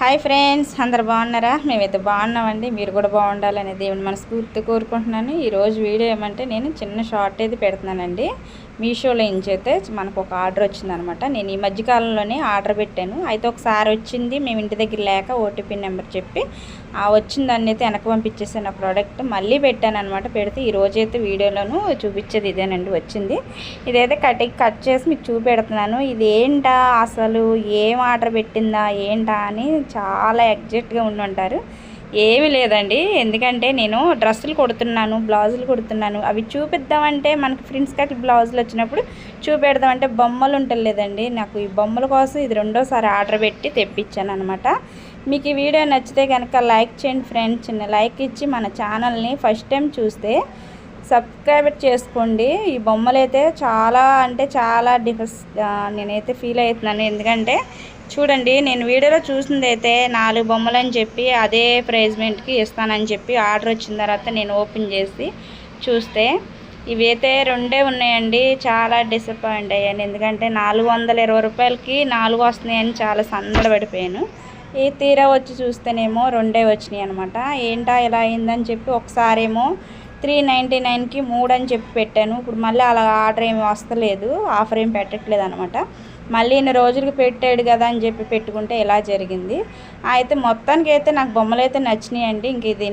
Hi friends, అందరు బాగున్నారా? మేమైతే బాగున్నామండి. మీరు కూడా బాగుండాలని దేవుని మనస్ఫూర్తిగా కోరుకుంటున్నాను. ఈరోజు వీడియో ఏమంటే నేను చిన్న షార్ట్ అయితే పెడుతున్నానండి. మీషోలో నుంచి అయితే మనకు ఒక ఆర్డర్ వచ్చిందనమాట. నేను ఈ మధ్యకాలంలోనే ఆర్డర్ పెట్టాను. అయితే ఒకసారి వచ్చింది, మేము ఇంటి దగ్గర లేక ఓటీపీ నెంబర్ చెప్పి వచ్చిందాన్ని అయితే వెనక పంపించేసాను. ఆ ప్రోడక్ట్ మళ్ళీ పెట్టాను అనమాట. పెడితే ఈరోజైతే వీడియోలోను చూపించేది ఇదేనండి వచ్చింది. ఇదైతే కట్ చేసి మీకు చూపెడుతున్నాను. ఇది ఏంటా అసలు, ఏం ఆర్డర్ పెట్టిందా ఏంటా అని చాలా ఎగ్జైట్గా ఉండి ఉంటారు. ఏమీ లేదండి, ఎందుకంటే నేను డ్రెస్సులు కుడుతున్నాను, బ్లౌజులు కుడుతున్నాను. అవి చూపిద్దామంటే మనకి ఫ్రెండ్స్ కట్ బ్లౌజులు వచ్చినప్పుడు చూపెడదామంటే బొమ్మలు ఉంటలేదండి. నాకు ఈ బొమ్మల కోసం ఇది రెండోసారి ఆర్డర్ పెట్టి తెప్పించాను అనమాట. మీకు ఈ వీడియో నచ్చితే కనుక లైక్ చేయండి ఫ్రెండ్స్. చిన్న లైక్ ఇచ్చి మన ఛానల్ని ఫస్ట్ టైం చూస్తే సబ్స్క్రైబ్ చేసుకోండి. ఈ బొమ్మలు అయితే చాలా అంటే చాలా నేనైతే ఫీల్ అవుతున్నాను. ఎందుకంటే చూడండి, నేను వీడియోలో చూసింది అయితే 4 బొమ్మలు అని చెప్పి అదే ప్రైజ్మెంట్కి ఇస్తానని చెప్పి ఆర్డర్ వచ్చిన తర్వాత నేను ఓపెన్ చేసి చూస్తే ఇవైతే 2 ఉన్నాయండి. చాలా డిసప్పాయింట్ అయ్యాను. ఎందుకంటే 420 రూపాయలకి 4 వస్తున్నాయని చాలా సందడపడిపోయాను. ఈ తీరా వచ్చి చూస్తేనేమో 2 వచ్చినాయి అనమాట. ఏంటా ఇలా అయిందని చెప్పి ఒకసారేమో 399కి 3 అని చెప్పి పెట్టాను. ఇప్పుడు మళ్ళీ అలా ఆర్డర్ ఏమి వస్తలేదు, ఆఫర్ ఏమి పెట్టట్లేదు అనమాట. మళ్ళీ ఇన్ని రోజులకి పెట్టాడు కదా అని చెప్పి పెట్టుకుంటే ఇలా జరిగింది. అయితే మొత్తానికి అయితే నాకు బొమ్మలు అయితే నచ్చినాయండి. ఇంక ఇది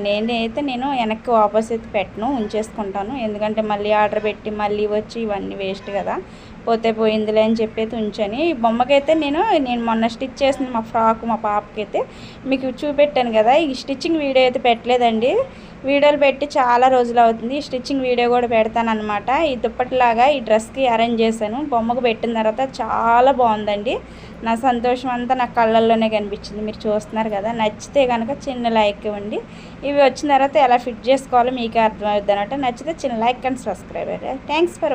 నేను వెనక్కి వాపస్ అయితే పెట్టను, ఉంచేసుకుంటాను. ఎందుకంటే మళ్ళీ ఆర్డర్ పెట్టి మళ్ళీ వచ్చి ఇవన్నీ వేస్ట్ కదా, పోతే పోయిందిలే అని చెప్పి అయితే ఉంచాను. ఈ బొమ్మకైతే నేను మొన్న స్టిచ్ చేసిన మా ఫ్రాక్ మా పాపకైతే మీకు చూపెట్టాను కదా. ఈ స్టిచ్చింగ్ వీడియో అయితే పెట్టలేదండి. వీడియోలు పెట్టి చాలా రోజులు అవుతుంది. స్టిచ్చింగ్ వీడియో కూడా పెడతానమాట. ఈ దుప్పటిలాగా ఈ డ్రెస్కి అరేంజ్ చేశాను. బొమ్మకు పెట్టిన తర్వాత చాలా బాగుందండి. నా సంతోషం అంతా నా కళ్ళల్లోనే కనిపించింది. మీరు చూస్తున్నారు కదా. నచ్చితే కనుక చిన్న లైక్ ఇవ్వండి. ఇవి వచ్చిన తర్వాత ఎలా ఫిట్ చేసుకోవాలో మీకే అర్థమవుతుంది అనమాట. నచ్చితే చిన్న like and subscribe. Thanks for